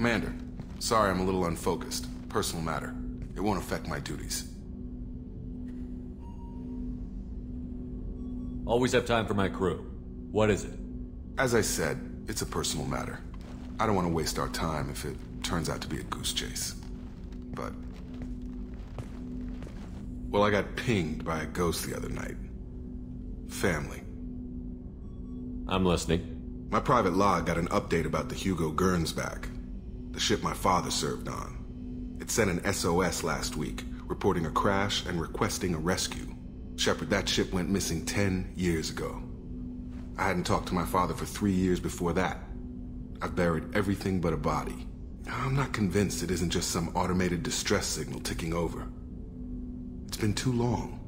Commander, sorry I'm a little unfocused. Personal matter. It won't affect my duties. Always have time for my crew. What is it? As I said, it's a personal matter. I don't want to waste our time if it turns out to be a goose chase. But... well, I got pinged by a ghost the other night. Family. I'm listening. My private log got an update about the Hugo Gernsback, the ship my father served on. It sent an SOS last week, reporting a crash and requesting a rescue. Shepard, that ship went missing 10 years ago. I hadn't talked to my father for 3 years before that. I've buried everything but a body. I'm not convinced it isn't just some automated distress signal ticking over. It's been too long.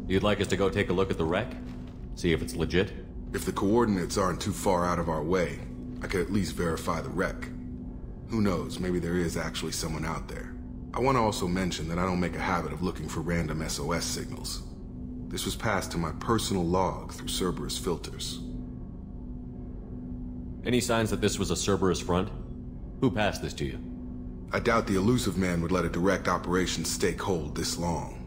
You'd like us to go take a look at the wreck? See if it's legit? If the coordinates aren't too far out of our way, I could at least verify the wreck. Who knows, maybe there is actually someone out there. I want to also mention that I don't make a habit of looking for random SOS signals. This was passed to my personal log through Cerberus filters. Any signs that this was a Cerberus front? Who passed this to you? I doubt the Elusive Man would let a direct operations stake hold this long.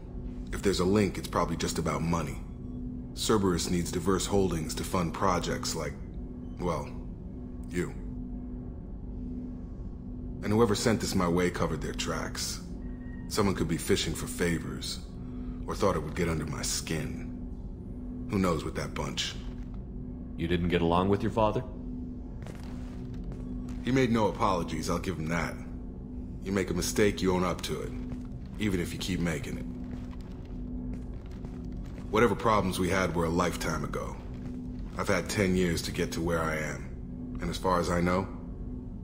If there's a link, it's probably just about money. Cerberus needs diverse holdings to fund projects like, well, you. And whoever sent this my way covered their tracks. Someone could be fishing for favors, or thought it would get under my skin. Who knows with that bunch? You didn't get along with your father? He made no apologies, I'll give him that. You make a mistake, you own up to it, even if you keep making it. Whatever problems we had were a lifetime ago. I've had 10 years to get to where I am, and as far as I know,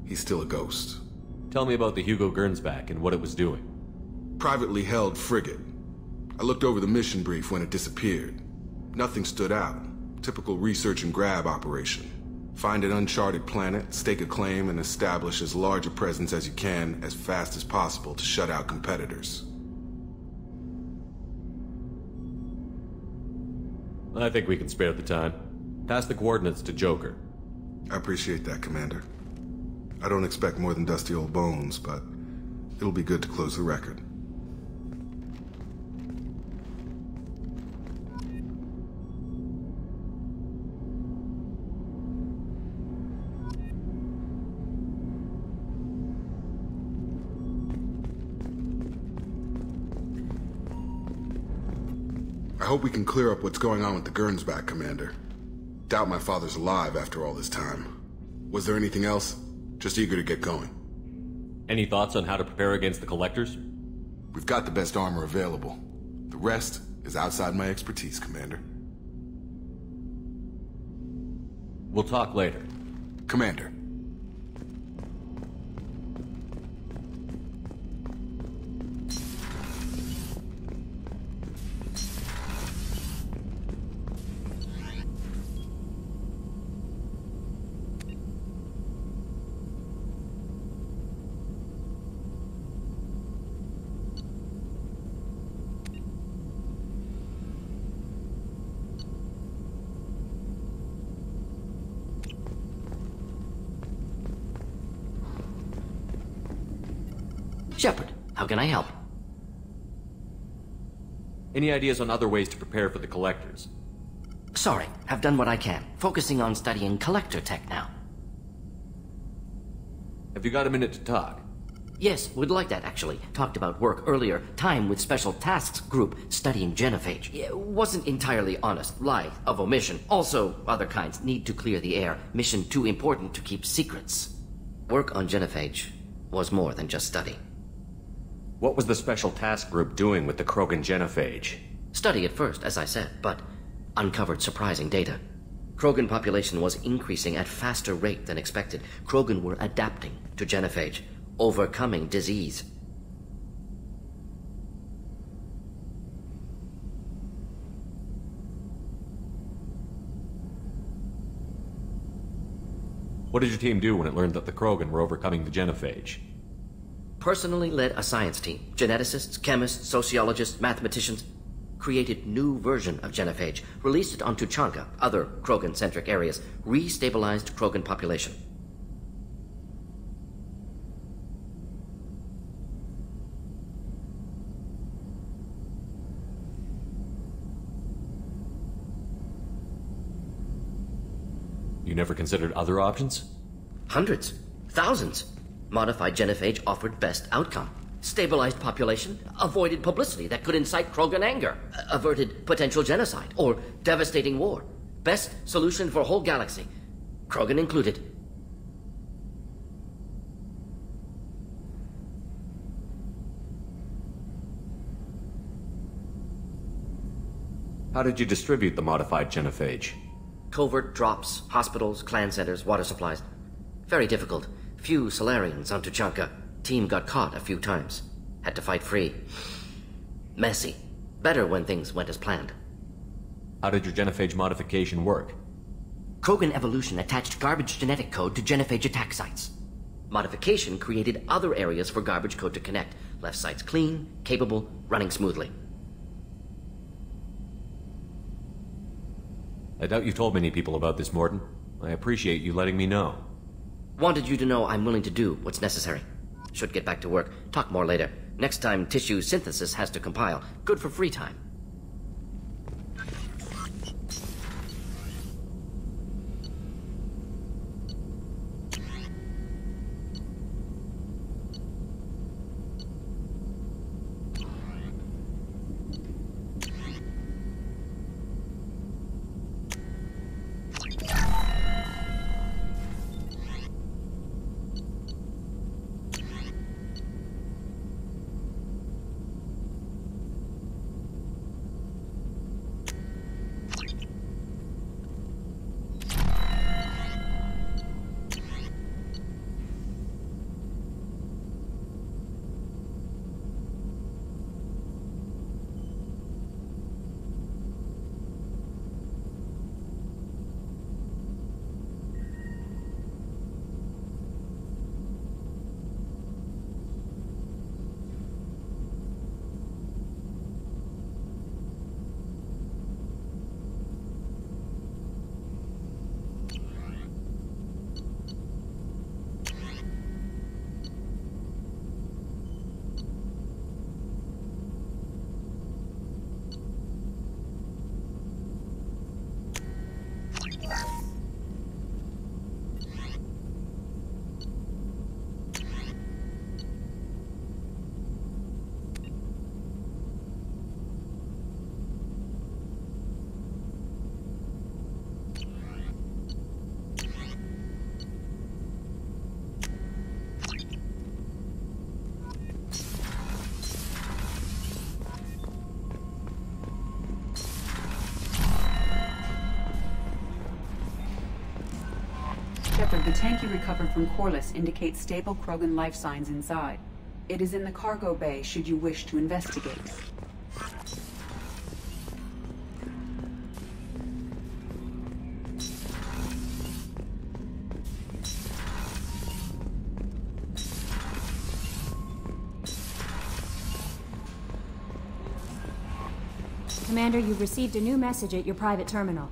he's still a ghost. Tell me about the Hugo Gernsback and what it was doing. Privately held frigate. I looked over the mission brief when it disappeared. Nothing stood out. Typical research and grab operation. Find an uncharted planet, stake a claim, and establish as large a presence as you can as fast as possible to shut out competitors. I think we can spare the time. Pass the coordinates to Joker. I appreciate that, Commander. I don't expect more than dusty old bones, but it'll be good to close the record. I hope we can clear up what's going on with the Gernsback, Commander. Doubt my father's alive after all this time. Was there anything else? Just eager to get going. Any thoughts on how to prepare against the Collectors? We've got the best armor available. The rest is outside my expertise, Commander. We'll talk later. Commander. Shepard, how can I help? Any ideas on other ways to prepare for the Collectors? Sorry, have done what I can. Focusing on studying collector tech now. Have you got a minute to talk? Yes, would like that actually. Talked about work earlier. Time with Special Tasks Group studying genophage. Yeah, wasn't entirely honest. Lie of omission. Also, other kinds. Need to clear the air. Mission too important to keep secrets. Work on genophage was more than just study. What was the Special Task Group doing with the Krogan genophage? Study at first, as I said, but uncovered surprising data. Krogan population was increasing at faster rate than expected. Krogan were adapting to genophage, overcoming disease. What did your team do when it learned that the Krogan were overcoming the genophage? Personally led a science team. Geneticists, chemists, sociologists, mathematicians. created new version of genophage, released it on Tuchanka, other Krogan-centric areas, restabilized Krogan population. You never considered other options? Hundreds. Thousands. Modified genophage offered best outcome. Stabilized population, avoided publicity that could incite Krogan anger, averted potential genocide, or devastating war. Best solution for whole galaxy. Krogan included. How did you distribute the modified genophage? Covert drops, hospitals, clan centers, water supplies. Very difficult. Few Solarians on Tuchanka. Team got caught a few times. Had to fight free. Messy. Better when things went as planned. How did your genophage modification work? Krogan evolution attached garbage genetic code to genophage attack sites. Modification created other areas for garbage code to connect. Left sites clean, capable, running smoothly. I doubt you told many people about this, Mordin. I appreciate you letting me know. Wanted you to know I'm willing to do what's necessary. Should get back to work. Talk more later. Next time tissue synthesis has to compile. Good for free time. The tank you recovered from Corliss indicates stable Krogan life signs inside. It is in the cargo bay should you wish to investigate. Commander, you've received a new message at your private terminal.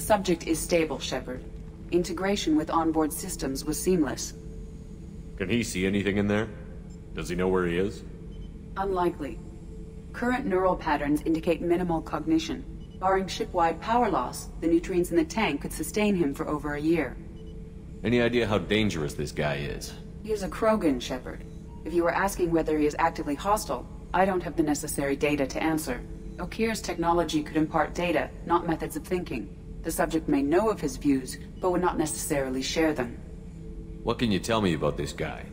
subject is stable, Shepard. Integration with onboard systems was seamless. Can he see anything in there? Does he know where he is? Unlikely. Current neural patterns indicate minimal cognition. Barring ship-wide power loss, the nutrients in the tank could sustain him for over a year. Any idea how dangerous this guy is? He is a Krogan, Shepard. If you were asking whether he is actively hostile, I don't have the necessary data to answer. Okeer's technology could impart data, not methods of thinking. The subject may know of his views, but would not necessarily share them. What can you tell me about this guy?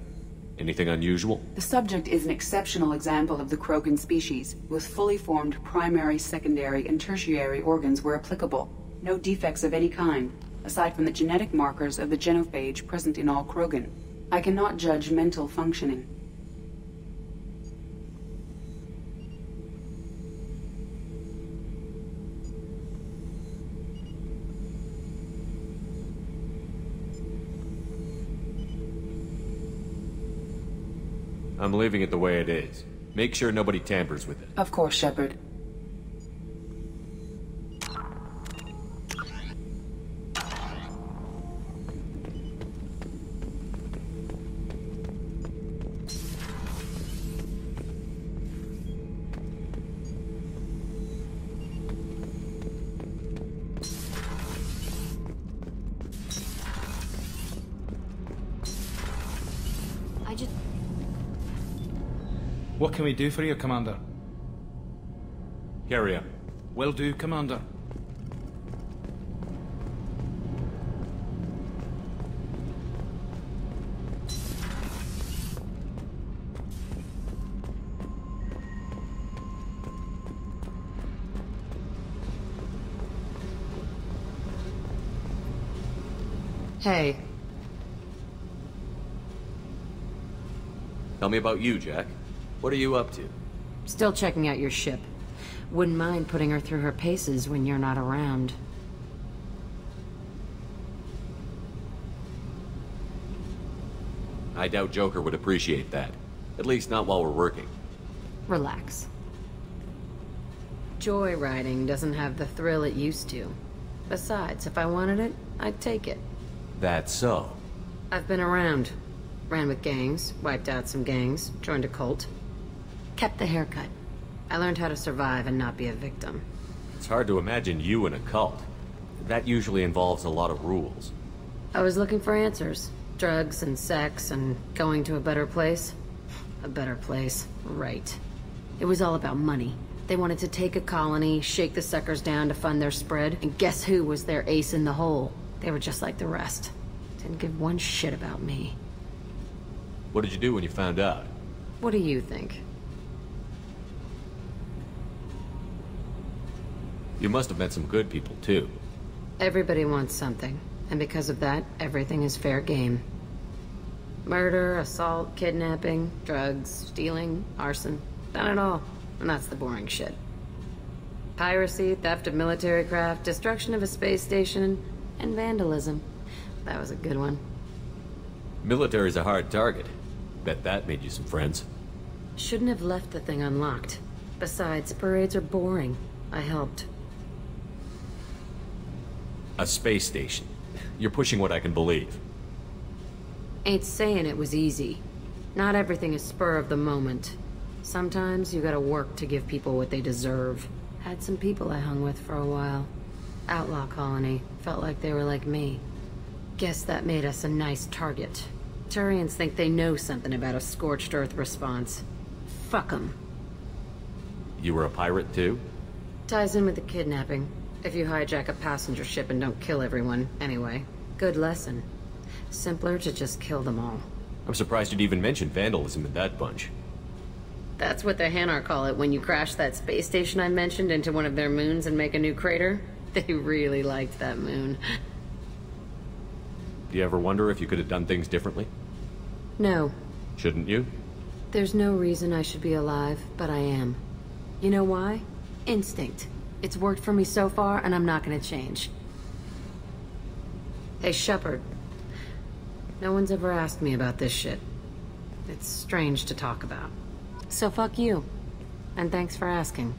Anything unusual? The subject is an exceptional example of the Krogan species, with fully formed primary, secondary, and tertiary organs where applicable. No defects of any kind, aside from the genetic markers of the genophage present in all Krogan. I cannot judge mental functioning. I'm leaving it the way it is. Make sure nobody tampers with it. Of course, Shepard. What can we do for you, Commander? Carry on. Will do, Commander. Hey. Tell me about you, Jack. What are you up to? Still checking out your ship. Wouldn't mind putting her through her paces when you're not around. I doubt Joker would appreciate that. At least not while we're working. Relax. Joyriding doesn't have the thrill it used to. Besides, if I wanted it, I'd take it. That's so. I've been around. Ran with gangs, wiped out some gangs, joined a cult. Kept the haircut. I learned how to survive and not be a victim. It's hard to imagine you in a cult. That usually involves a lot of rules. I was looking for answers. Drugs and sex and going to a better place. A better place, right. It was all about money. They wanted to take a colony, shake the suckers down to fund their spread, and guess who was their ace in the hole? They were just like the rest. Didn't give one shit about me. What did you do when you found out? What do you think? You must have met some good people, too. Everybody wants something, and because of that, everything is fair game. Murder, assault, kidnapping, drugs, stealing, arson. Done it all. And that's the boring shit. Piracy, theft of military craft, destruction of a space station, and vandalism. That was a good one. Military's a hard target. Bet that made you some friends. Shouldn't have left the thing unlocked. Besides, parades are boring. I helped. A space station. You're pushing what I can believe. Ain't saying it was easy. Not everything is spur of the moment. Sometimes you gotta work to give people what they deserve. Had some people I hung with for a while. Outlaw colony. Felt like they were like me. Guess that made us a nice target. Turians think they know something about a scorched earth response. Fuck 'em. You were a pirate, too? Ties in with the kidnapping. If you hijack a passenger ship and don't kill everyone, anyway. Good lesson. Simpler to just kill them all. I'm surprised you'd even mention vandalism in that bunch. That's what the Hanar call it when you crash that space station I mentioned into one of their moons and make a new crater. They really liked that moon. Do you ever wonder if you could have done things differently? No. Shouldn't you? There's no reason I should be alive, but I am. You know why? Instinct. It's worked for me so far, and I'm not gonna change. Hey, Shepard. No one's ever asked me about this shit. It's strange to talk about. So fuck you. And thanks for asking.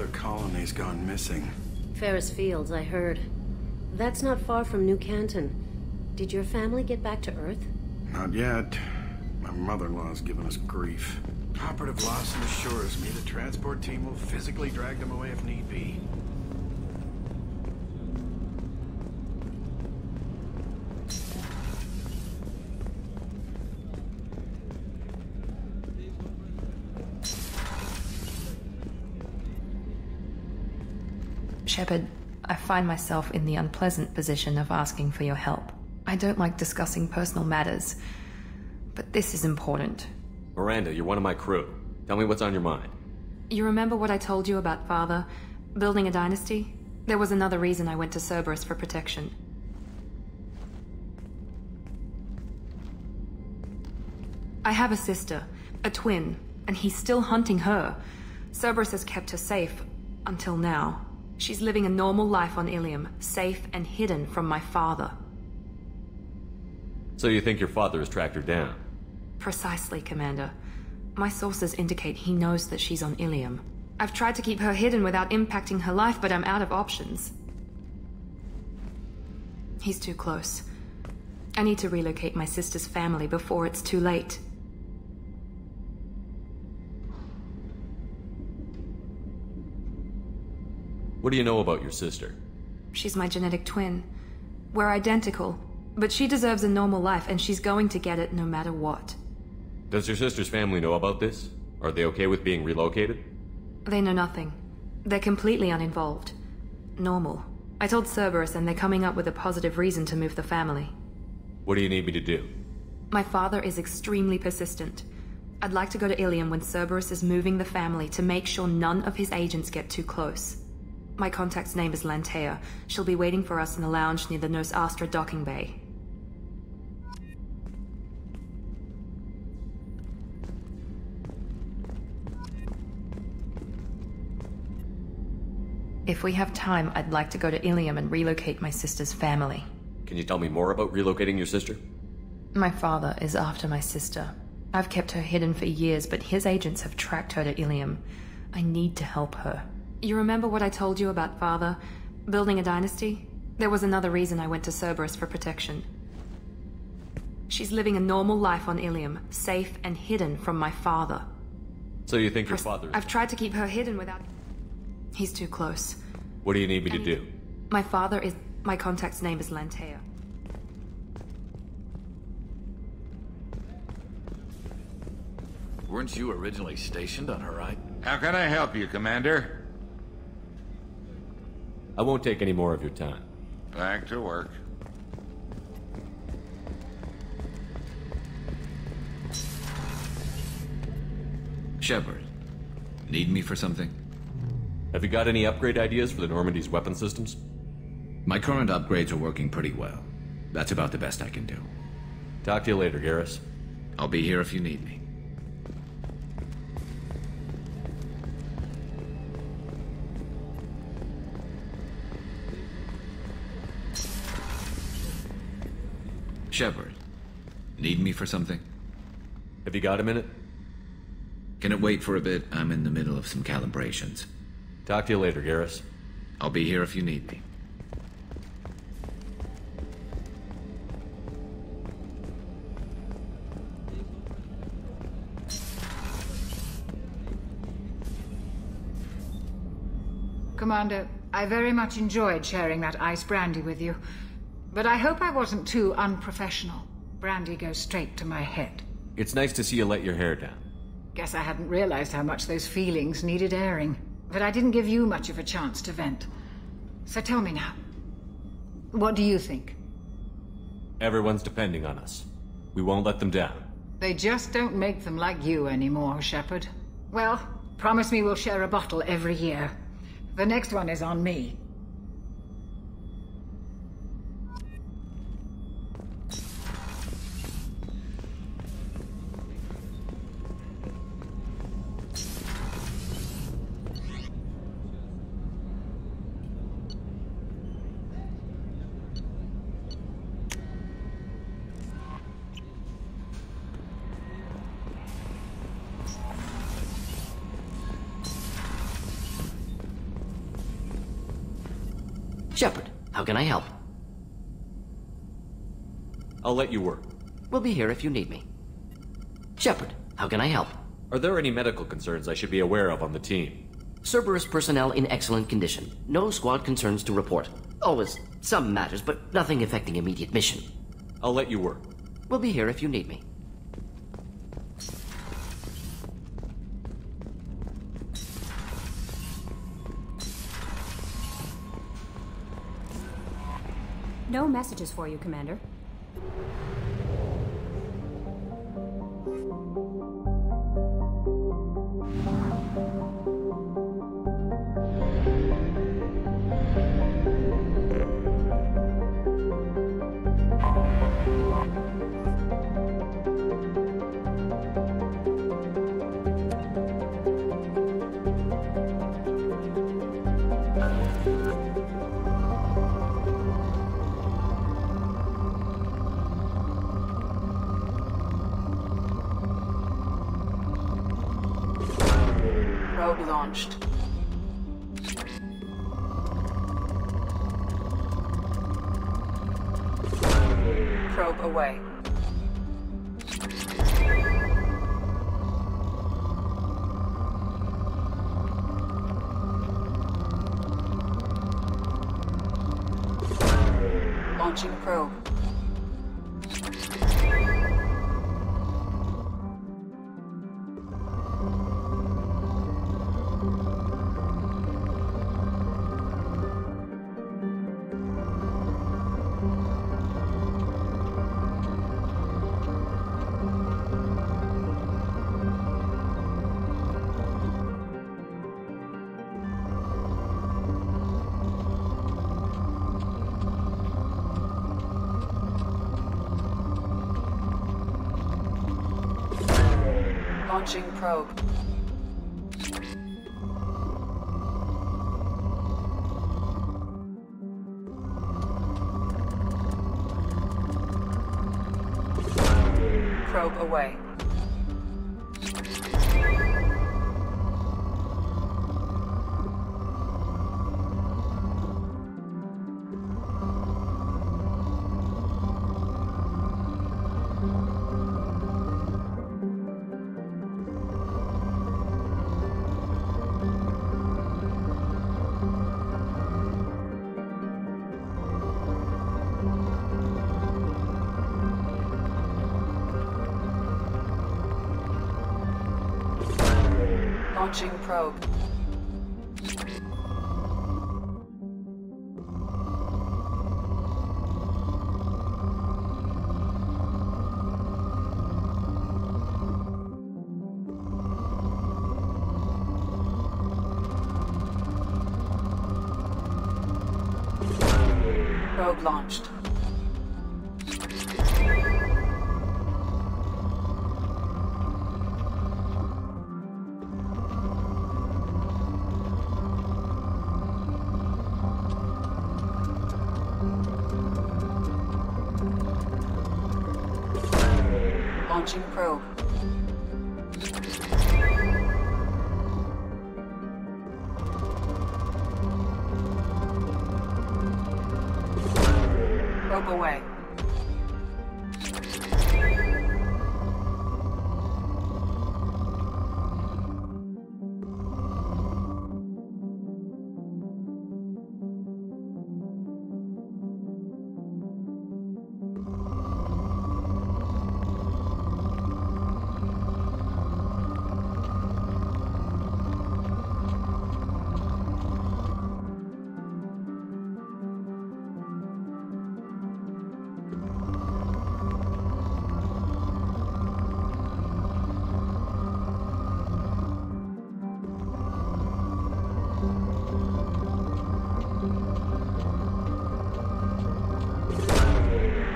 colony's gone missing. Ferris Fields, I heard. That's not far from New Canton. Did your family get back to Earth? Not yet. My mother-in-law's given us grief. Operative Lawson assures me the transport team will physically drag them away if need be. Shepard, I find myself in the unpleasant position of asking for your help. I don't like discussing personal matters, but this is important. Miranda, you're one of my crew. Tell me what's on your mind. You remember what I told you about Father? Building a dynasty? There was another reason I went to Cerberus for protection. I have a sister, a twin, and he's still hunting her. Cerberus has kept her safe, until now. She's living a normal life on Ilium, safe and hidden from my father. So you think your father has tracked her down? Precisely, Commander. My sources indicate he knows that she's on Ilium. I've tried to keep her hidden without impacting her life, but I'm out of options. He's too close. I need to relocate my sister's family before it's too late. What do you know about your sister? She's my genetic twin. We're identical, but she deserves a normal life, and she's going to get it no matter what. Does your sister's family know about this? Are they okay with being relocated? They know nothing. They're completely uninvolved. Normal. I told Cerberus, and they're coming up with a positive reason to move the family. What do you need me to do? My father is extremely persistent. I'd like to go to Ilium when Cerberus is moving the family to make sure none of his agents get too close. My contact's name is Lantea. She'll be waiting for us in a lounge near the Nos Astra docking bay. If we have time, I'd like to go to Ilium and relocate my sister's family. Can you tell me more about relocating your sister? My father is after my sister. I've kept her hidden for years, but his agents have tracked her to Ilium. I need to help her. You remember what I told you about Father? Building a dynasty? There was another reason I went to Cerberus for protection. She's living a normal life on Ilium, safe and hidden from my father. So you think your father... I've tried to keep her hidden without... He's too close. What do you need me to do? My father is... My contact's name is Lantea. Weren't you originally stationed on Horizon? How can I help you, Commander? I won't take any more of your time. Back to work. Shepard, need me for something? Have you got any upgrade ideas for the Normandy's weapon systems? My current upgrades are working pretty well. That's about the best I can do. Talk to you later, Garrus. I'll be here if you need me. Shepard, need me for something? Have you got a minute? Can it wait for a bit? I'm in the middle of some calibrations. Talk to you later, Garrus. I'll be here if you need me. Commander, I very much enjoyed sharing that ice brandy with you. But I hope I wasn't too unprofessional. Brandy goes straight to my head. It's nice to see you let your hair down. Guess I hadn't realized how much those feelings needed airing. But I didn't give you much of a chance to vent. So tell me now. What do you think? Everyone's depending on us. We won't let them down. They just don't make them like you anymore, Shepard. Well, promise me we'll share a bottle every year. The next one is on me. Shepard, how can I help? I'll let you work. We'll be here if you need me. Shepard, how can I help? Are there any medical concerns I should be aware of on the team? Cerberus personnel in excellent condition. No squad concerns to report. Always some matters, but nothing affecting immediate mission. I'll let you work. We'll be here if you need me. No messages for you, Commander. Probe launched. Probe away. Launching probe. Launching probe. Probe away. Launching probe. Probe launched. Launching probe. Probe away.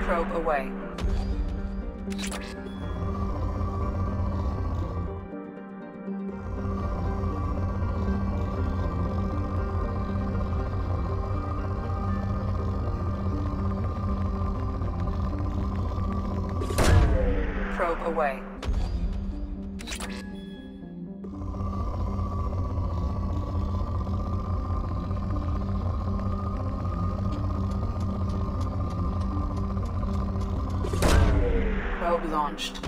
Probe away. Probe away. launched.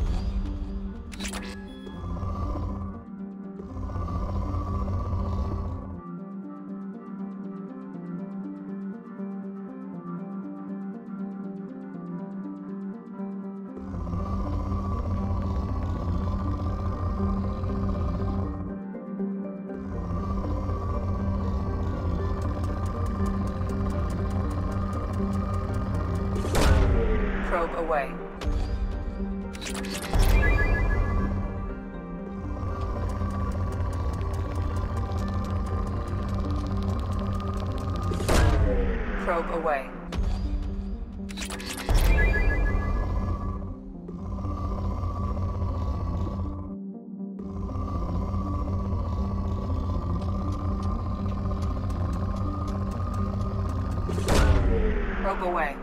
Probe away. Probe away. Probe away.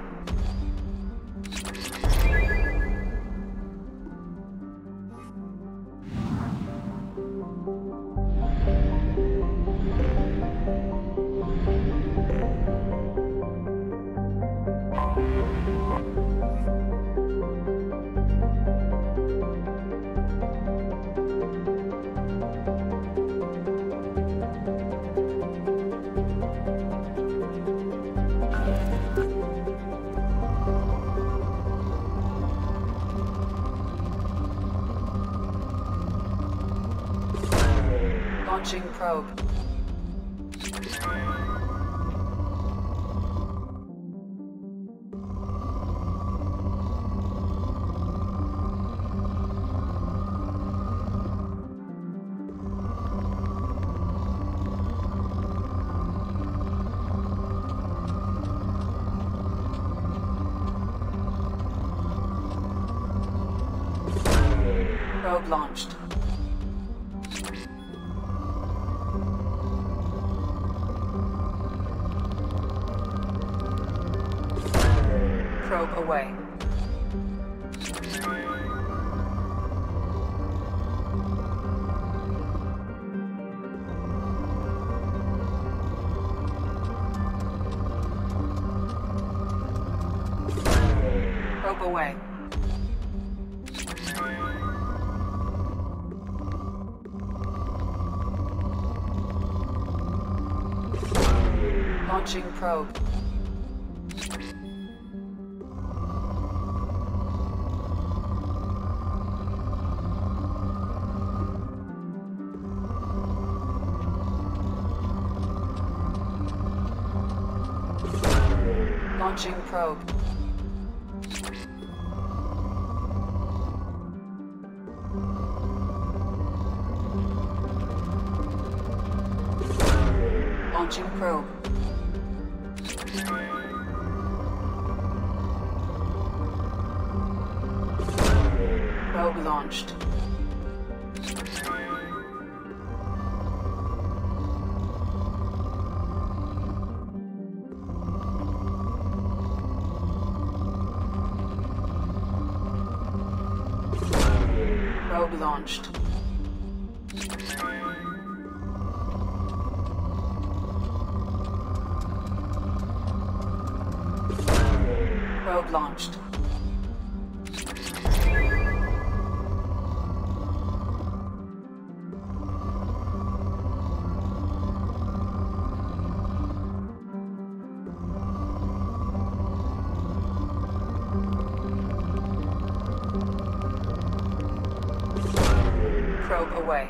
Launching probe. Probe launched. Probe away. Probe away. Launching probe. Launching probe. Launching probe. Probe launched. Probe launched. Probe launched. Probe away.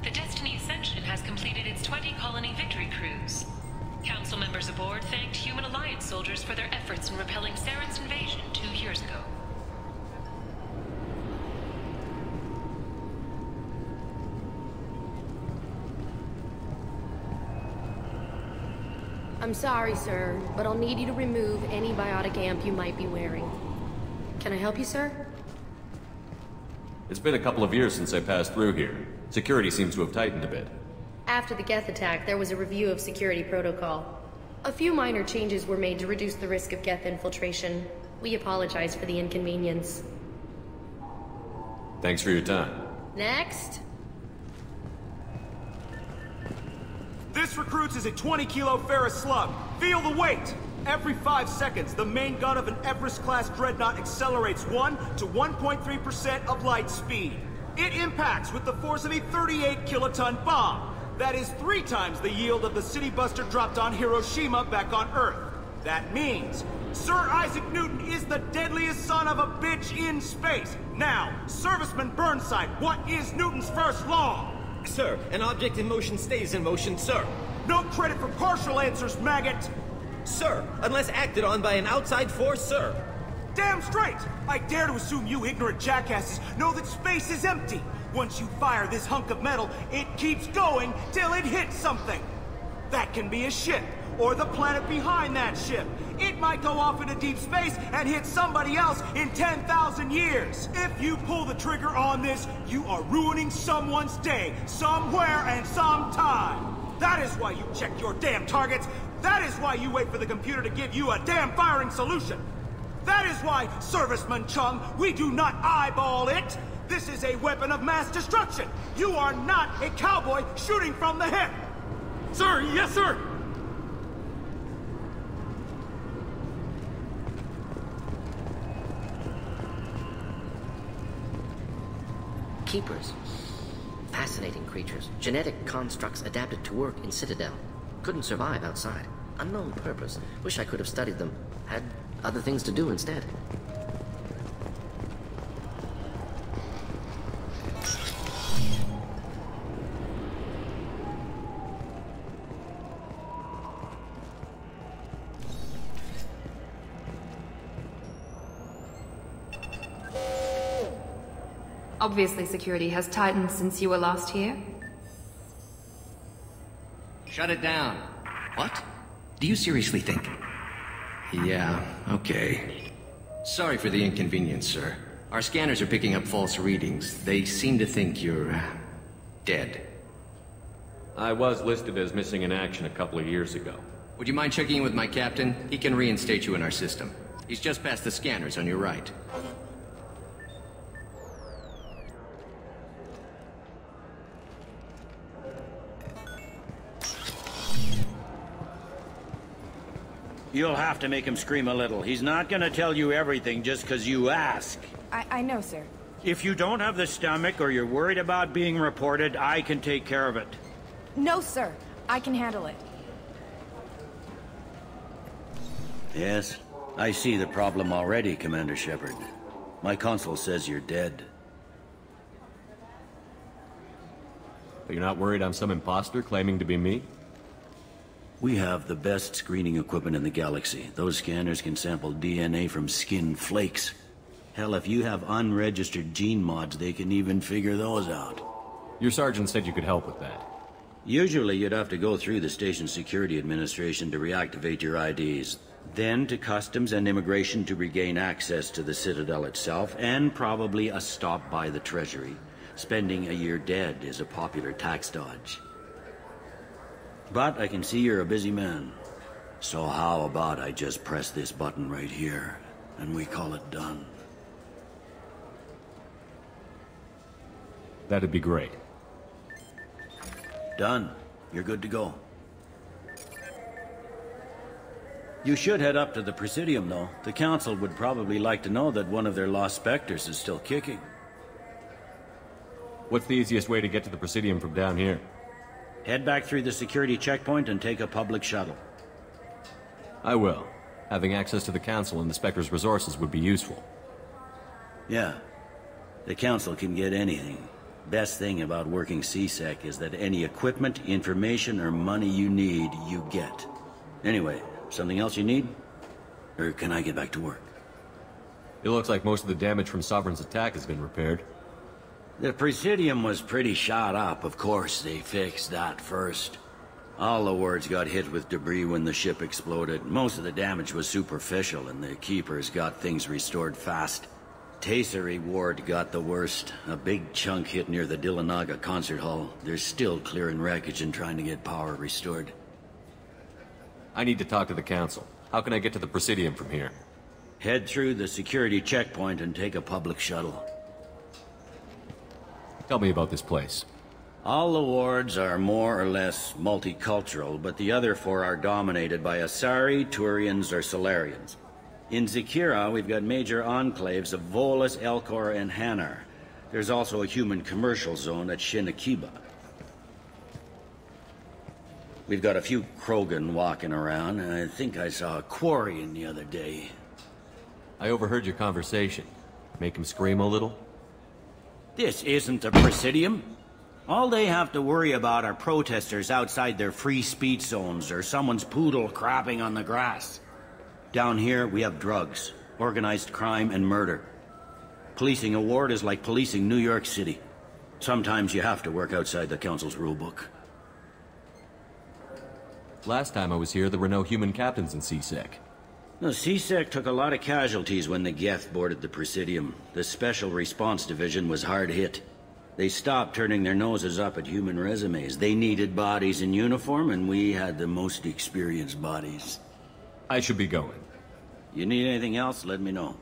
The Destiny Ascension has completed its 20-colony victory cruise. Council members aboard thanked Human Alliance soldiers for their efforts in repelling Saren's invasion 2 years ago. I'm sorry, sir, but I'll need you to remove any biotic amp you might be wearing. Can I help you, sir? It's been a couple of years since I passed through here. Security seems to have tightened a bit. After the Geth attack, there was a review of security protocol. A few minor changes were made to reduce the risk of Geth infiltration. We apologize for the inconvenience. Thanks for your time. Next. This recruits is a 20-kilo ferrous slug. Feel the weight! Every 5 seconds, the main gun of an Everest-class dreadnought accelerates 1 to 1.3% of light speed. It impacts with the force of a 38-kiloton bomb. That is 3 times the yield of the City Buster dropped on Hiroshima back on Earth. That means Sir Isaac Newton is the deadliest son of a bitch in space. Now, Serviceman Burnside, what is Newton's first law? Sir, an object in motion stays in motion, sir. No credit for partial answers, maggot! Sir, unless acted on by an outside force, sir. Damn straight! I dare to assume you ignorant jackasses know that space is empty. Once you fire this hunk of metal, it keeps going till it hits something. That can be a ship, or the planet behind that ship. It might go off into deep space and hit somebody else in 10,000 years. If you pull the trigger on this, you are ruining someone's day, somewhere and sometime. That is why you check your damn targets. That is why you wait for the computer to give you a damn firing solution. That is why, Serviceman Chung, we do not eyeball it. This is a weapon of mass destruction. You are not a cowboy shooting from the hip. Sir, yes, sir. Keepers. Fascinating creatures. Genetic constructs adapted to work in Citadel. Couldn't survive outside. Unknown purpose. Wish I could have studied them. Had other things to do instead. Obviously, security has tightened since you were last here. Shut it down. What? Do you seriously think? Yeah, okay. Sorry for the inconvenience, sir. Our scanners are picking up false readings. They seem to think you're... dead. I was listed as missing in action a couple of years ago. Would you mind checking in with my captain? He can reinstate you in our system. He's just past the scanners on your right. You'll have to make him scream a little. He's not gonna tell you everything just because you ask. I know, sir. If you don't have the stomach or you're worried about being reported, I can take care of it. No, sir. I can handle it. Yes, I see the problem already, Commander Shepard. My console says you're dead. But you're not worried I'm some imposter claiming to be me? We have the best screening equipment in the galaxy. Those scanners can sample DNA from skin flakes. Hell, if you have unregistered gene mods, they can even figure those out. Your sergeant said you could help with that. Usually you'd have to go through the Station Security Administration to reactivate your IDs. Then to Customs and Immigration to regain access to the Citadel itself, and probably a stop by the Treasury. Spending a year dead is a popular tax dodge. But I can see you're a busy man. So how about I just press this button right here, and we call it done? That'd be great. Done. You're good to go. You should head up to the Presidium, though. The Council would probably like to know that one of their lost Spectres is still kicking. What's the easiest way to get to the Presidium from down here? Head back through the security checkpoint and take a public shuttle. I will. Having access to the Council and the Spectre's resources would be useful. Yeah. The Council can get anything. Best thing about working CSEC is that any equipment, information, or money you need, you get. Anyway, something else you need? Or can I get back to work? It looks like most of the damage from Sovereign's attack has been repaired. The Presidium was pretty shot up. Of course, they fixed that first. All the wards got hit with debris when the ship exploded. Most of the damage was superficial, and the Keepers got things restored fast. Tasery Ward got the worst. A big chunk hit near the Dillanaga concert hall. They're still clearing wreckage and trying to get power restored. I need to talk to the Council. How can I get to the Presidium from here? Head through the security checkpoint and take a public shuttle. Tell me about this place. All the wards are more or less multicultural, but the other 4 are dominated by Asari, Turians, or Solarians. In Zakira, we've got major enclaves of Volus, Elcor, and Hanar. There's also a human commercial zone at Shinakiba. We've got a few Krogan walking around, and I think I saw a Quarian the other day. I overheard your conversation. Make him scream a little? This isn't the Presidium. All they have to worry about are protesters outside their free speech zones or someone's poodle crapping on the grass. Down here, we have drugs, organized crime, and murder. Policing a ward is like policing New York City. Sometimes you have to work outside the Council's rulebook. Last time I was here, there were no human captains in CSEC. No, CSEC took a lot of casualties when the Geth boarded the Presidium. The Special Response Division was hard hit. They stopped turning their noses up at human resumes. They needed bodies in uniform, and we had the most experienced bodies. I should be going. You need anything else, let me know.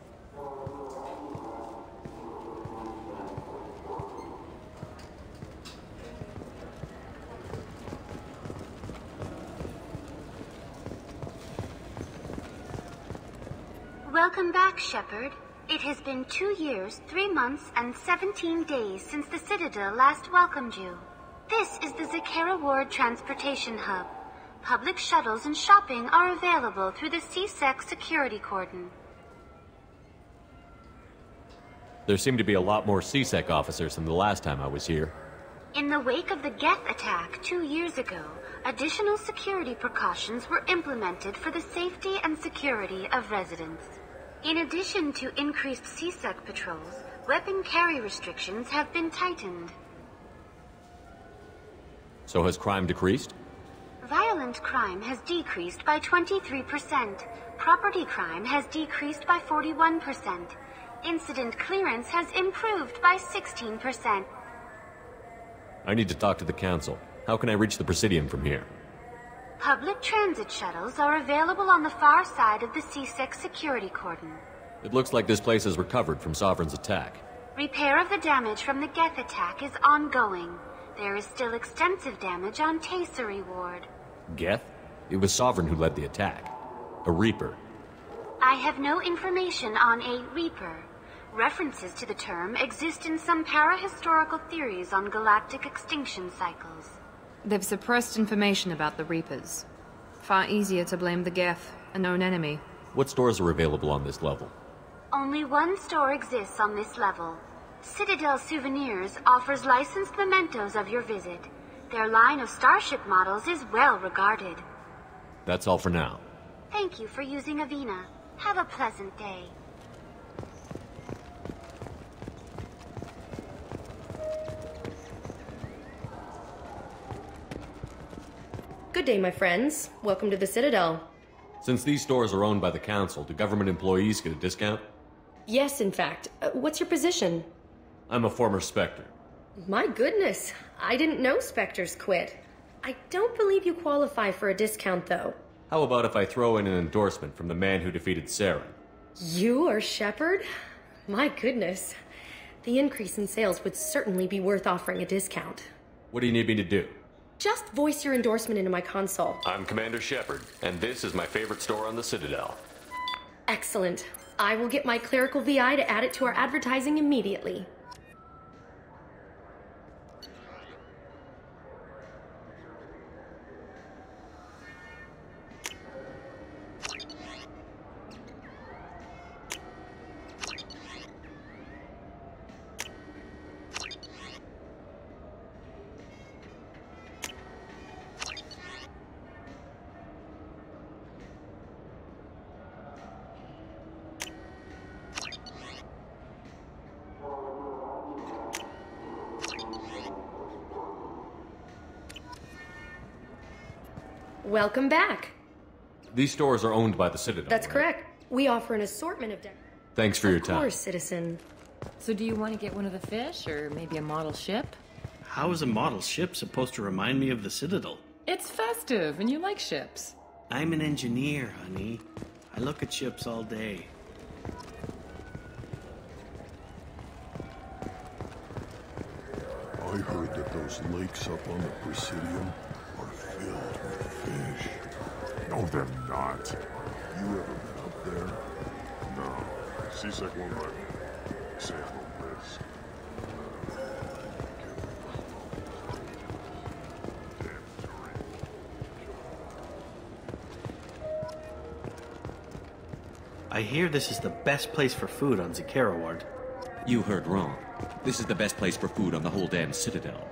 Welcome back, Shepard. It has been 2 years, 3 months, and 17 days since the Citadel last welcomed you. This is the Zakira Ward Transportation Hub. Public shuttles and shopping are available through the CSEC security cordon. There seem to be a lot more CSEC officers than the last time I was here. In the wake of the Geth attack 2 years ago, additional security precautions were implemented for the safety and security of residents. In addition to increased CSEC patrols, weapon carry restrictions have been tightened. So has crime decreased? Violent crime has decreased by 23%. Property crime has decreased by 41%. Incident clearance has improved by 16%. I need to talk to the Council. How can I reach the Presidium from here? Public transit shuttles are available on the far side of the CSEC security cordon. It looks like this place has recovered from Sovereign's attack. Repair of the damage from the Geth attack is ongoing. There is still extensive damage on Tasery Ward. Geth? It was Sovereign who led the attack. A Reaper. I have no information on a Reaper. References to the term exist in some parahistorical theories on galactic extinction cycles. They've suppressed information about the Reapers. Far easier to blame the Geth, a known enemy. What stores are available on this level? Only one store exists on this level. Citadel Souvenirs offers licensed mementos of your visit. Their line of starship models is well regarded. That's all for now. Thank you for using Avina. Have a pleasant day. Good day, my friends. Welcome to the Citadel. Since these stores are owned by the Council, do government employees get a discount? Yes, in fact. What's your position? I'm a former Spectre. My goodness. I didn't know Spectres quit. I don't believe you qualify for a discount, though. How about if I throw in an endorsement from the man who defeated Saren? You are Shepard? My goodness. The increase in sales would certainly be worth offering a discount. What do you need me to do? Just voice your endorsement into my console. I'm Commander Shepard, and this is my favorite store on the Citadel. Excellent. I will get my clerical VI to add it to our advertising immediately. Welcome back. These stores are owned by the Citadel, That's right? correct. We offer an assortment of... Thanks for your time. Of course, citizen. So do you want to get one of the fish, or maybe a model ship? How is a model ship supposed to remind me of the Citadel? It's festive, and you like ships. I'm an engineer, honey. I look at ships all day. I heard that those lakes up on the Presidium are filled with fish. No, they're not. You ever been up there? No. C-Sec won't let me. Say I don't risk. I hear this is the best place for food on Zakera Ward. You heard wrong. This is the best place for food on the whole damn Citadel.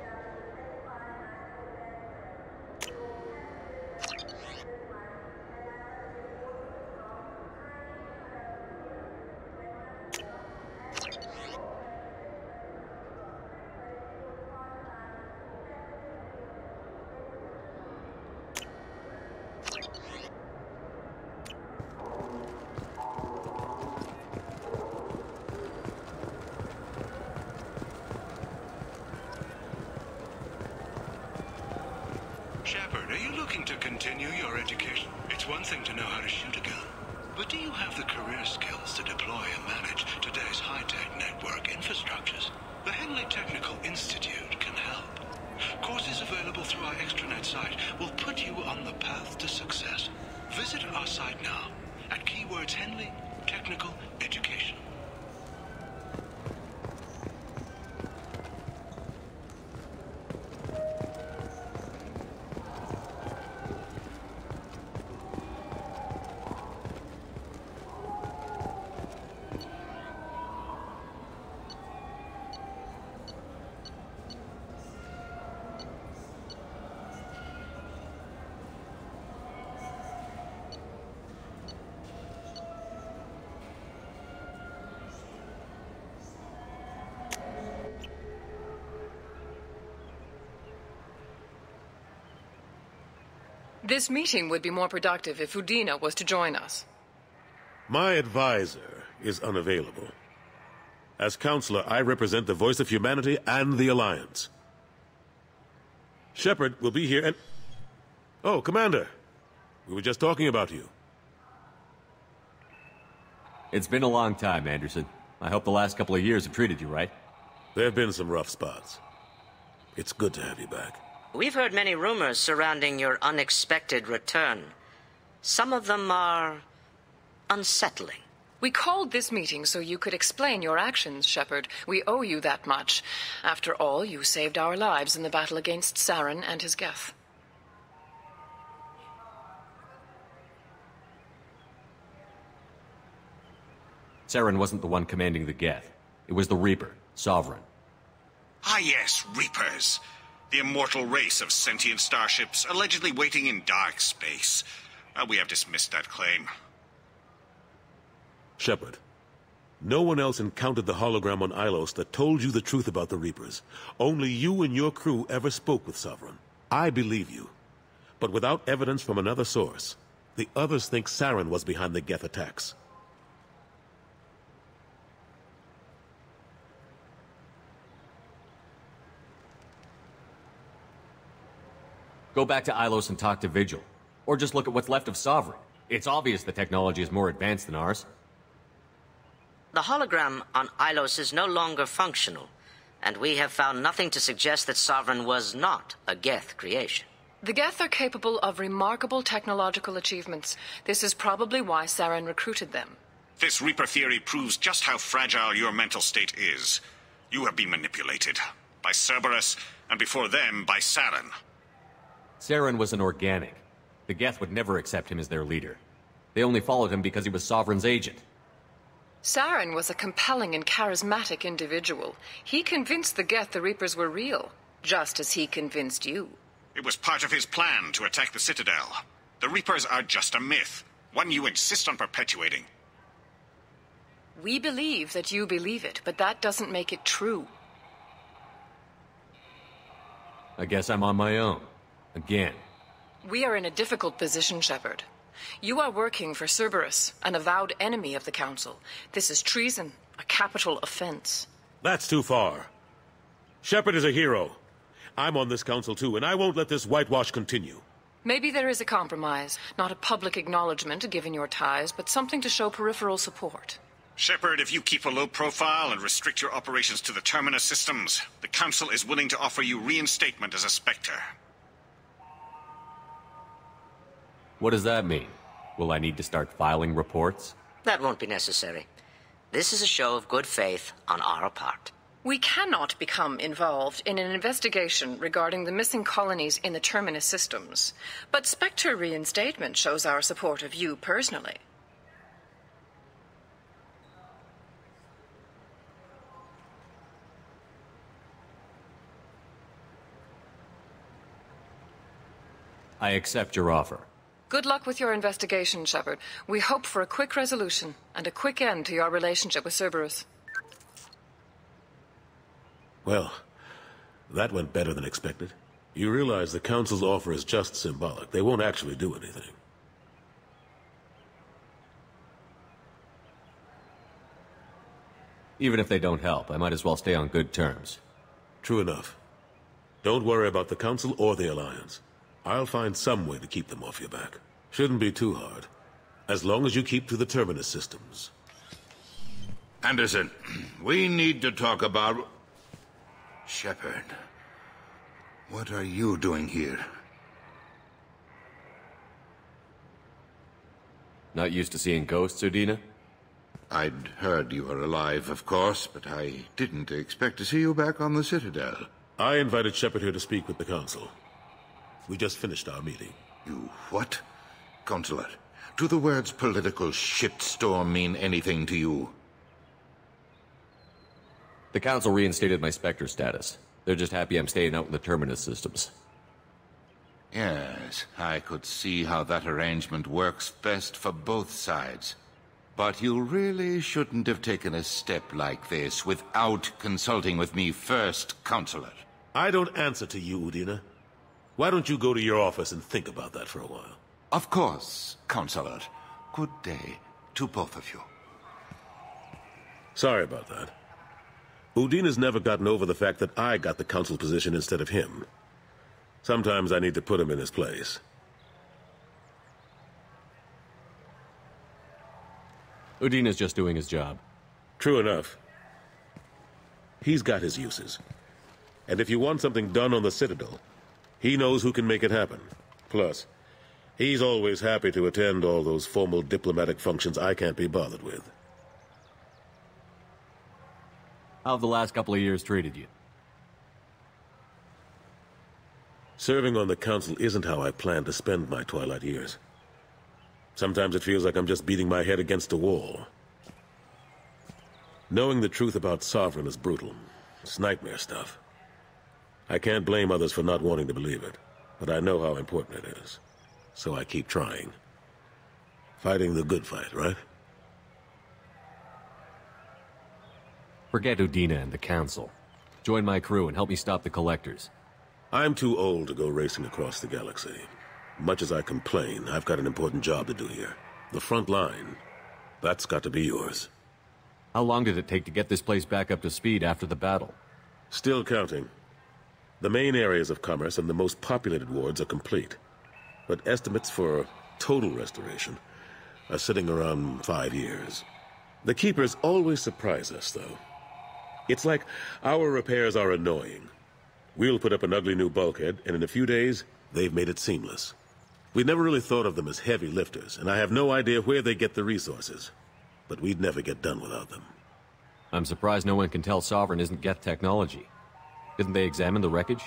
Shepard, are you looking to continue your education? It's one thing to know how to shoot a gun, but do you have the career skills to deploy and manage today's high-tech network infrastructures? The Henley Technical Institute can help. Courses available through our extranet site will put you on the path to success. Visit our site now at keywords Henley Technical Education. This meeting would be more productive if Udina was to join us. My advisor is unavailable. As counselor, I represent the voice of humanity and the Alliance. Shepard will be here and... Oh, Commander. We were just talking about you. It's been a long time, Anderson. I hope the last couple of years have treated you right. There have been some rough spots. It's good to have you back. We've heard many rumors surrounding your unexpected return. Some of them are unsettling. We called this meeting so you could explain your actions, Shepard. We owe you that much. After all, you saved our lives in the battle against Saren and his Geth. Saren wasn't the one commanding the Geth. It was the Reaper, Sovereign. Ah yes, Reapers. The immortal race of sentient starships allegedly waiting in dark space. We have dismissed that claim. Shepard, no one else encountered the hologram on Ilos that told you the truth about the Reapers. Only you and your crew ever spoke with Sovereign. I believe you. But without evidence from another source, the others think Saren was behind the Geth attacks. Go back to Ilos and talk to Vigil. Or just look at what's left of Sovereign. It's obvious the technology is more advanced than ours. The hologram on Ilos is no longer functional, and we have found nothing to suggest that Sovereign was not a Geth creation. The Geth are capable of remarkable technological achievements. This is probably why Saren recruited them. This Reaper theory proves just how fragile your mental state is. You have been manipulated. By Cerberus, and before them, by Saren. Saren was an organic. The Geth would never accept him as their leader. They only followed him because he was Sovereign's agent. Saren was a compelling and charismatic individual. He convinced the Geth the Reapers were real, just as he convinced you. It was part of his plan to attack the Citadel. The Reapers are just a myth, one you insist on perpetuating. We believe that you believe it, but that doesn't make it true. I guess I'm on my own. Again. We are in a difficult position, Shepard. You are working for Cerberus, an avowed enemy of the Council. This is treason, a capital offense. That's too far. Shepard is a hero. I'm on this council too, and I won't let this whitewash continue. Maybe there is a compromise. Not a public acknowledgement given your ties, but something to show peripheral support. Shepard, if you keep a low profile and restrict your operations to the Terminus systems, the Council is willing to offer you reinstatement as a Spectre. What does that mean? Will I need to start filing reports? That won't be necessary. This is a show of good faith on our part. We cannot become involved in an investigation regarding the missing colonies in the Terminus systems, but Spectre reinstatement shows our support of you personally. I accept your offer. Good luck with your investigation, Shepard. We hope for a quick resolution and a quick end to your relationship with Cerberus. Well, that went better than expected. You realize the Council's offer is just symbolic. They won't actually do anything. Even if they don't help, I might as well stay on good terms. True enough. Don't worry about the Council or the Alliance. I'll find some way to keep them off your back. Shouldn't be too hard. As long as you keep to the Terminus systems. Anderson, we need to talk about... Shepard. What are you doing here? Not used to seeing ghosts, Udina? I'd heard you were alive, of course, but I didn't expect to see you back on the Citadel. I invited Shepard here to speak with the Council. We just finished our meeting. You what? Consular, do the words political shitstorm mean anything to you? The Council reinstated my Spectre status. They're just happy I'm staying out in the Terminus systems. Yes, I could see how that arrangement works best for both sides. But you really shouldn't have taken a step like this without consulting with me first, Consular. I don't answer to you, Udina. Why don't you go to your office and think about that for a while? Of course, Consular. Good day to both of you. Sorry about that. Udina's never gotten over the fact that I got the Council position instead of him. Sometimes I need to put him in his place. Udina's just doing his job. True enough. He's got his uses. And if you want something done on the Citadel, he knows who can make it happen. Plus, he's always happy to attend all those formal diplomatic functions I can't be bothered with. How have the last couple of years treated you? Serving on the Council isn't how I plan to spend my twilight years. Sometimes it feels like I'm just beating my head against a wall. Knowing the truth about Sovereign is brutal. It's nightmare stuff. I can't blame others for not wanting to believe it, but I know how important it is. So I keep trying. Fighting the good fight, right? Forget Udina and the Council. Join my crew and help me stop the Collectors. I'm too old to go racing across the galaxy. Much as I complain, I've got an important job to do here. The front line. That's got to be yours. How long did it take to get this place back up to speed after the battle? Still counting. The main areas of commerce and the most populated wards are complete. But estimates for total restoration are sitting around 5 years. The Keepers always surprise us, though. It's like our repairs are annoying. We'll put up an ugly new bulkhead, and in a few days, they've made it seamless. We never really thought of them as heavy lifters, and I have no idea where they get the resources. But we'd never get done without them. I'm surprised no one can tell Sovereign isn't Geth technology. Didn't they examine the wreckage?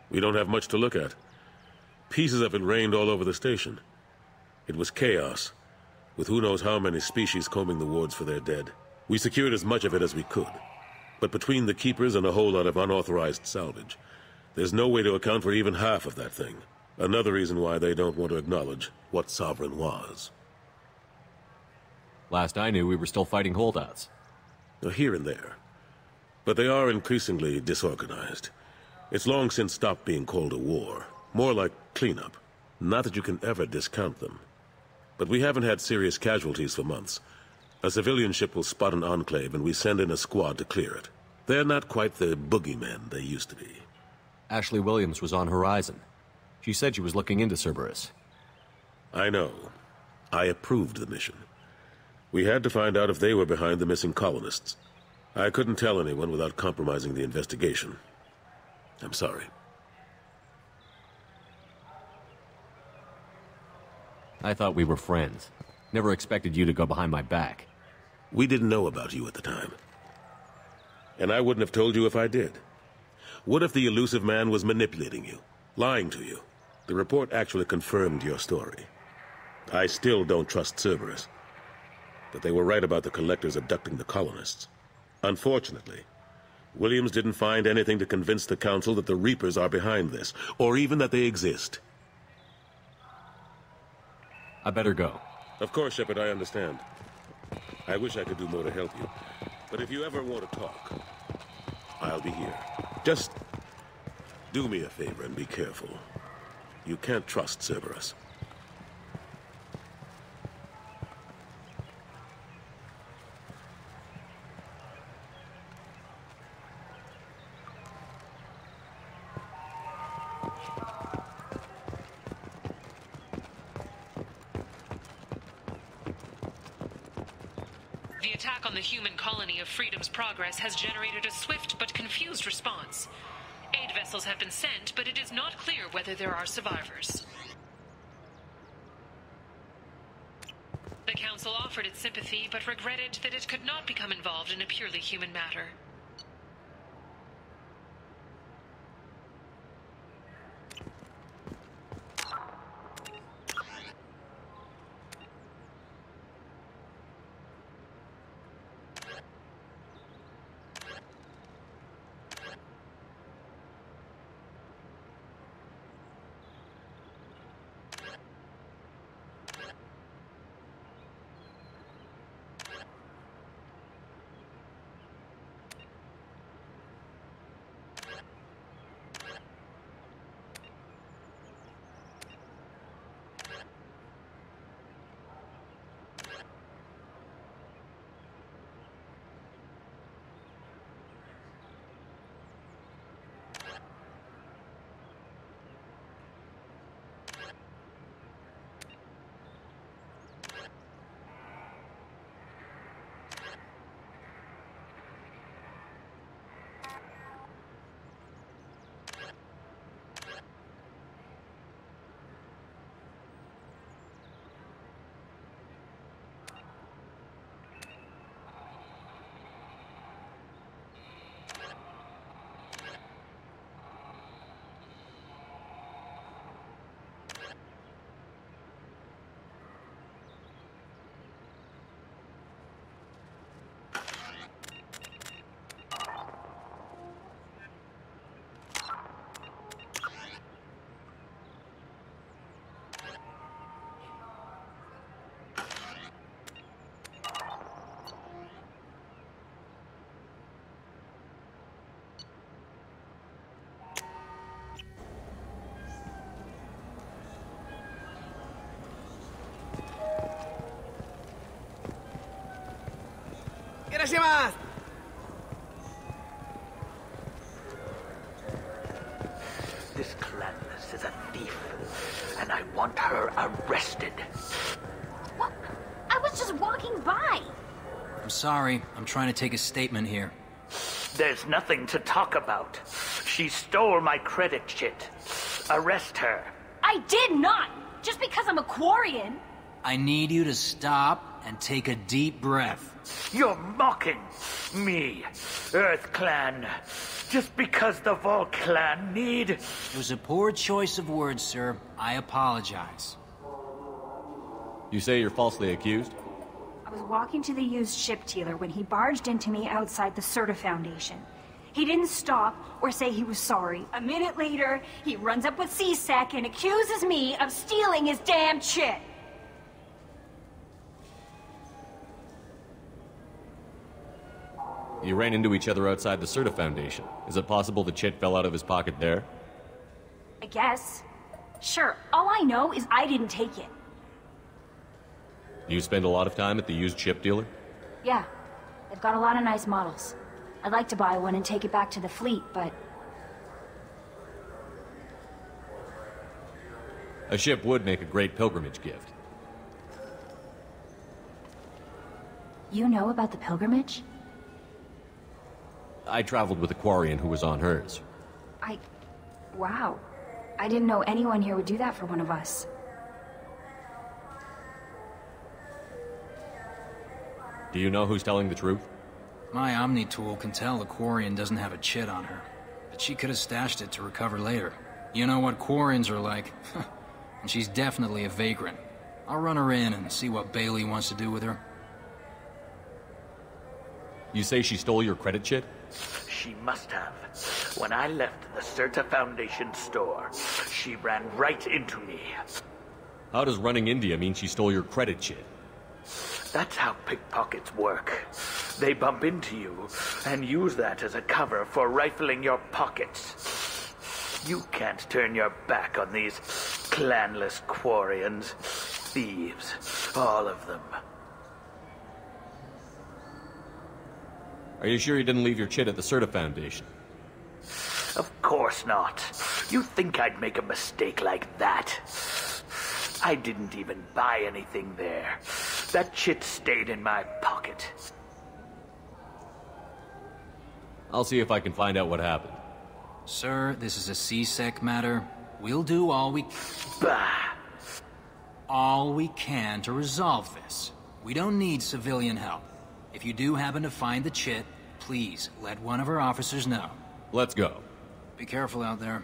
We don't have much to look at. Pieces of it rained all over the station. It was chaos, with who knows how many species combing the wards for their dead. We secured as much of it as we could. But between the Keepers and a whole lot of unauthorized salvage, there's no way to account for even half of that thing. Another reason why they don't want to acknowledge what Sovereign was. Last I knew, we were still fighting holdouts. Here and there. But they are increasingly disorganized. It's long since stopped being called a war. More like cleanup. Not that you can ever discount them. But we haven't had serious casualties for months. A civilian ship will spot an enclave and we send in a squad to clear it. They're not quite the boogeymen they used to be. Ashley Williams was on Horizon. She said she was looking into Cerberus. I know. I approved the mission. We had to find out if they were behind the missing colonists. I couldn't tell anyone without compromising the investigation. I'm sorry. I thought we were friends. Never expected you to go behind my back. We didn't know about you at the time. And I wouldn't have told you if I did. What if the elusive man was manipulating you, lying to you? The report actually confirmed your story. I still don't trust Cerberus. But they were right about the Collectors abducting the colonists. Unfortunately, Williams didn't find anything to convince the Council that the Reapers are behind this, or even that they exist. I better go. Of course, Shepard, I understand. I wish I could do more to help you. But if you ever want to talk, I'll be here. Just do me a favor and be careful. You can't trust Cerberus. The attack on the human colony of Freedom's Progress has generated a swift but confused response. Aid vessels have been sent, but it is not clear whether there are survivors. The Council offered its sympathy, but regretted that it could not become involved in a purely human matter. This Clanless is a thief, and I want her arrested. What? I was just walking by. I'm sorry. I'm trying to take a statement here. There's nothing to talk about. She stole my credit kit. Arrest her. I did not! Just because I'm a Quarian. I need you to stop and take a deep breath. You're mocking me, Earth Clan. Just because the Vol Clan need... It was a poor choice of words, sir. I apologize. You say you're falsely accused? I was walking to the used ship dealer when he barged into me outside the Serta Foundation. He didn't stop or say he was sorry. A minute later, he runs up with C-Sec and accuses me of stealing his damn shit. You ran into each other outside the Serta Foundation. Is it possible the chit fell out of his pocket there? I guess. Sure, all I know is I didn't take it. You spend a lot of time at the used chip dealer? Yeah, they've got a lot of nice models. I'd like to buy one and take it back to the fleet, but... A ship would make a great pilgrimage gift. You know about the pilgrimage? I traveled with a Quarian who was on hers. Wow. I didn't know anyone here would do that for one of us. Do you know who's telling the truth? My Omni tool can tell the Quarian doesn't have a chit on her, but she could have stashed it to recover later. You know what Quarians are like. And she's definitely a vagrant. I'll run her in and see what Bailey wants to do with her. You say she stole your credit chit? She must have. When I left the Serta Foundation store, she ran right into me. How does running India mean she stole your credit chit? That's how pickpockets work. They bump into you and use that as a cover for rifling your pockets. You can't turn your back on these clanless Quarians. Thieves, all of them. Are you sure you didn't leave your chit at the Serta Foundation? Of course not. You think I'd make a mistake like that? I didn't even buy anything there. That chit stayed in my pocket. I'll see if I can find out what happened. Sir, this is a C-Sec matter. We'll do all we can to resolve this. We don't need civilian help. If you do happen to find the chit, please let one of our officers know. Let's go. Be careful out there.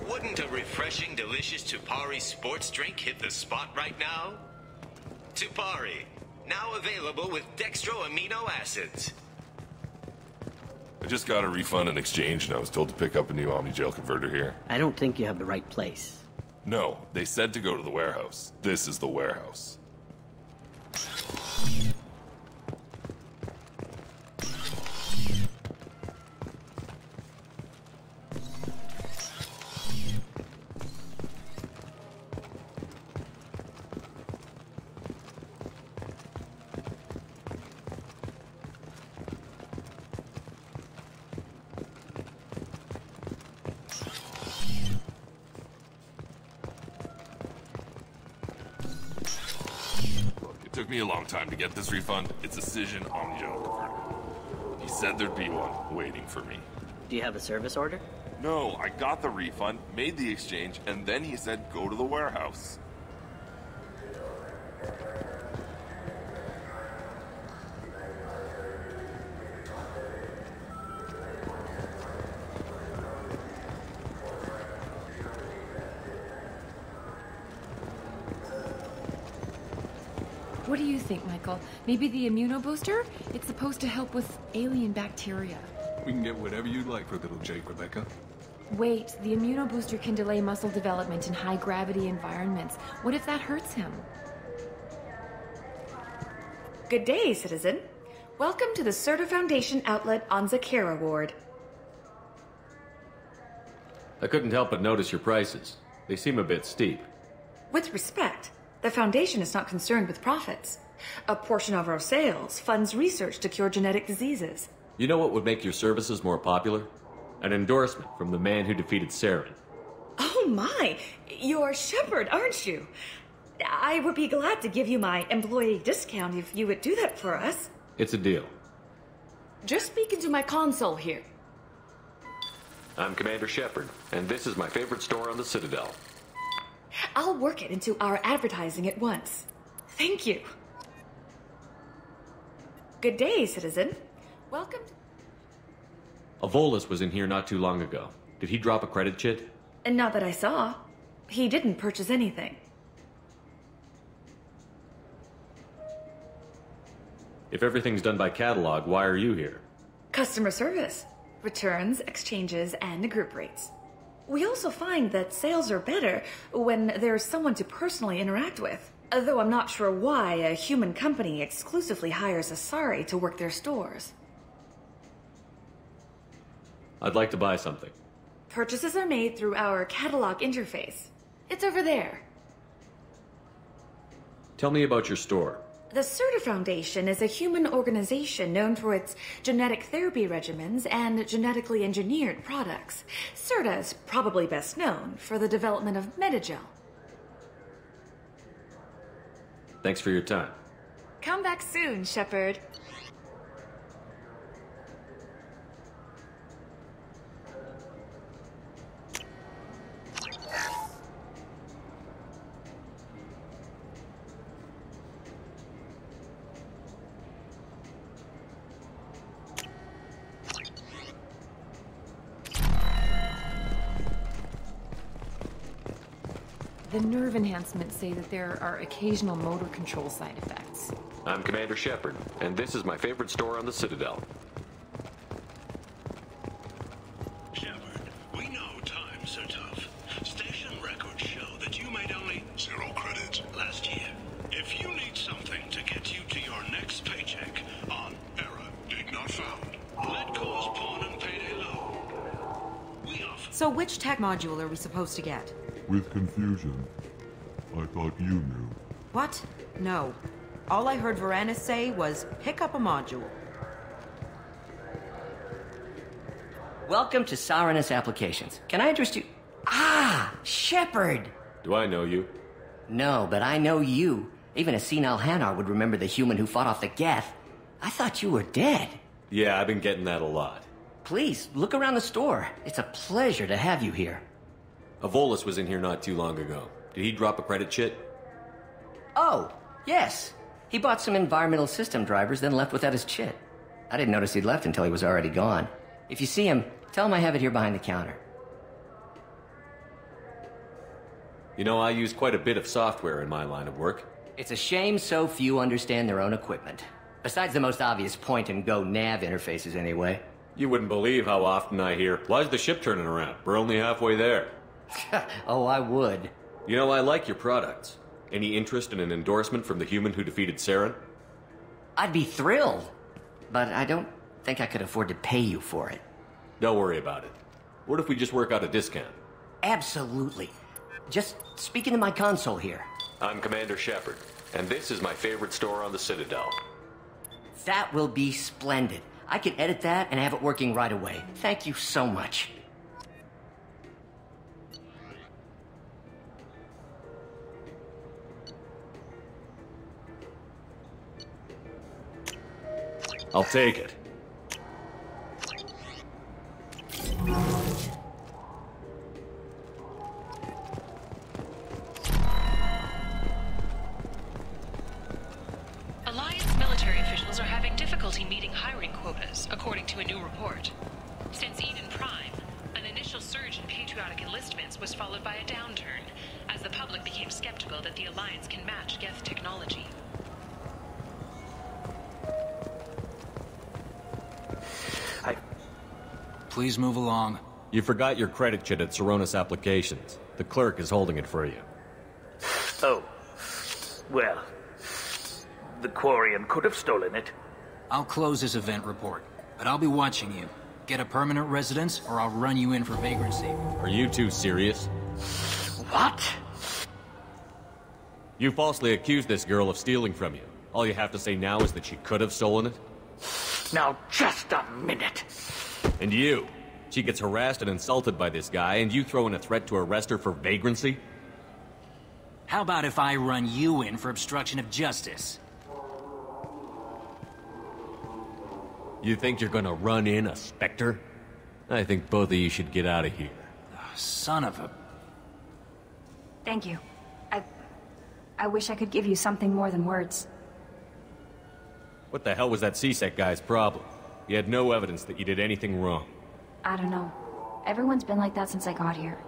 Wouldn't a refreshing, delicious Tupari sports drink hit the spot right now? Tupari, now available with dextro amino acids. I just got a refund and exchange, and I was told to pick up a new Omni-Gel converter here. I don't think you have the right place. No, they said to go to the warehouse. This is the warehouse. It took me a long time to get this refund. It's a Cision Omni-Gel converter. He said there'd be one waiting for me. Do you have a service order? No, I got the refund, made the exchange, and then he said go to the warehouse. What do you think, Michael? Maybe the immunobooster? It's supposed to help with alien bacteria. We can get whatever you'd like for little Jake, Rebecca. Wait, the immunobooster can delay muscle development in high-gravity environments. What if that hurts him? Good day, citizen. Welcome to the Serta Foundation outlet on Zakera Ward. I couldn't help but notice your prices. They seem a bit steep. With respect, the Foundation is not concerned with profits. A portion of our sales funds research to cure genetic diseases. You know what would make your services more popular? An endorsement from the man who defeated Saren. Oh my! You're Shepard, aren't you? I would be glad to give you my employee discount if you would do that for us. It's a deal. Just speak into my console here. I'm Commander Shepard, and this is my favorite store on the Citadel. I'll work it into our advertising at once. Thank you. Good day, citizen. Welcome to... Avolis was in here not too long ago. Did he drop a credit chit? And not that I saw. He didn't purchase anything. If everything's done by catalog, why are you here? Customer service. Returns, exchanges, and group rates. We also find that sales are better when there's someone to personally interact with. Though I'm not sure why a human company exclusively hires Asari to work their stores. I'd like to buy something. Purchases are made through our catalog interface. It's over there. Tell me about your store. The Serta Foundation is a human organization known for its genetic therapy regimens and genetically engineered products. Serta is probably best known for the development of Metagel. Thanks for your time. Come back soon, Shepard. The nerve enhancements say that there are occasional motor control side effects. I'm Commander Shepard, and this is my favorite store on the Citadel. Shepard, we know times are tough. Station records show that you made only 0 credits last year. If you need something to get you to your next paycheck on Error Dig Not Found, let Cause Pawn and Payday Low. We offer... So which tech module are we supposed to get? With confusion. I thought you knew. What? No. All I heard Varanus say was, pick up a module. Welcome to Saranus Applications. Can I interest you? Ah, Shepard! Do I know you? No, but I know you. Even a senile Hanar would remember the human who fought off the Geth. I thought you were dead. Yeah, I've been getting that a lot. Please, look around the store. It's a pleasure to have you here. Avolis was in here not too long ago. Did he drop a credit chit? Oh, yes. He bought some environmental system drivers, then left without his chit. I didn't notice he'd left until he was already gone. If you see him, tell him I have it here behind the counter. You know, I use quite a bit of software in my line of work. It's a shame so few understand their own equipment. Besides the most obvious point-and-go nav interfaces, anyway. You wouldn't believe how often I hear, why's the ship turning around? We're only halfway there. Oh, I would. You know, I like your products. Any interest in an endorsement from the human who defeated Saren? I'd be thrilled. But I don't think I could afford to pay you for it. Don't worry about it. What if we just work out a discount? Absolutely. Just speak into my console here. I'm Commander Shepard, and this is my favorite store on the Citadel. That will be splendid. I can edit that and have it working right away. Thank you so much. I'll take it. Alliance military officials are having difficulty meeting hiring quotas, according to a new report. Since Eden Prime, an initial surge in patriotic enlistments was followed by a downturn, as the public became skeptical that the Alliance can match Geth technology. Please move along. You forgot your credit chit at Saranus Applications. The clerk is holding it for you. Oh. Well, the Quarian could have stolen it. I'll close this event report, but I'll be watching you. Get a permanent residence, or I'll run you in for vagrancy. Are you two serious? What? You falsely accused this girl of stealing from you. All you have to say now is that she could have stolen it? Now, just a minute. And you? She gets harassed and insulted by this guy, and you throw in a threat to arrest her for vagrancy? How about if I run you in for obstruction of justice? You think you're gonna run in a Spectre? I think both of you should get out of here. Oh, son of a... Thank you. I wish I could give you something more than words. What the hell was that CSEC guy's problem? He had no evidence that you did anything wrong. I don't know. Everyone's been like that since I got here.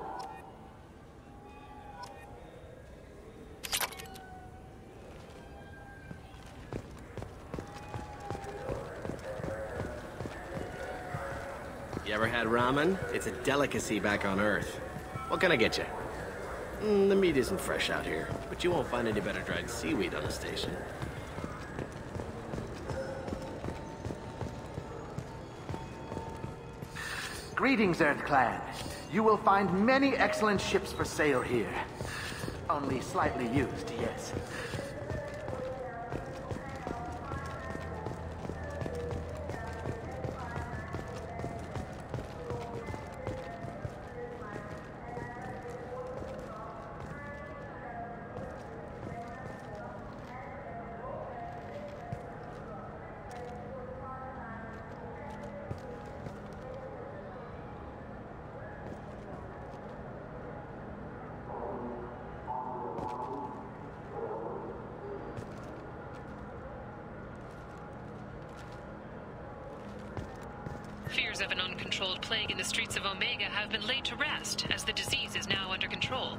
You ever had ramen? It's a delicacy back on Earth. What can I get you? The meat isn't fresh out here, but you won't find any better dried seaweed on the station. Greetings, Earth Clan. You will find many excellent ships for sale here. Only slightly used, yes. Fears of an uncontrolled plague in the streets of Omega have been laid to rest, as the disease is now under control.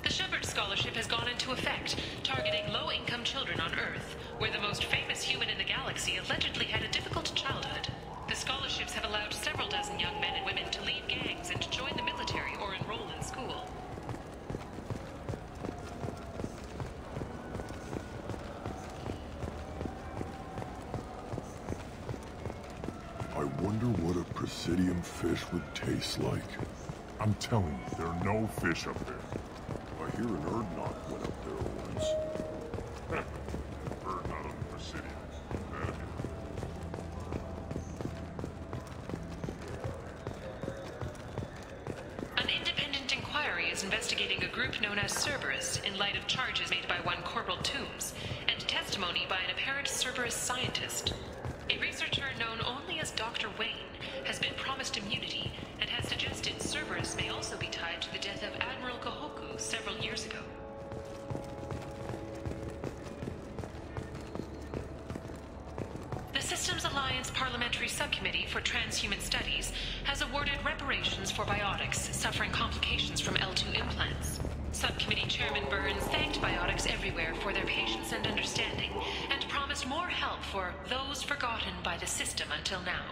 The Shepard Scholarship has gone into effect, targeting low-income children on Earth, where the most famous human in the galaxy allegedly had a difficult childhood. The scholarships have allowed several dozen young men and women to leave gangs and join the military or enroll in school. I wonder what a Presidium fish would taste like. I'm telling you, there are no fish up there. I hear an Erdnot went up there once. Erdnot on the Presidium. An independent inquiry is investigating a group known as Cerberus in light of charges made by one Corporal Toombs and testimony by an apparent Cerberus scientist. A researcher known only as Dr. Wayne has been promised immunity and has suggested Cerberus may also be tied to the death of Admiral Kahoku several years ago. The Systems Alliance Parliamentary Subcommittee for Transhuman Studies has awarded reparations for biotics suffering complications from L2 implants. Subcommittee Chairman Burns thanked biotics everywhere for their patience and understanding, and promised more help for those forgotten by the system until now.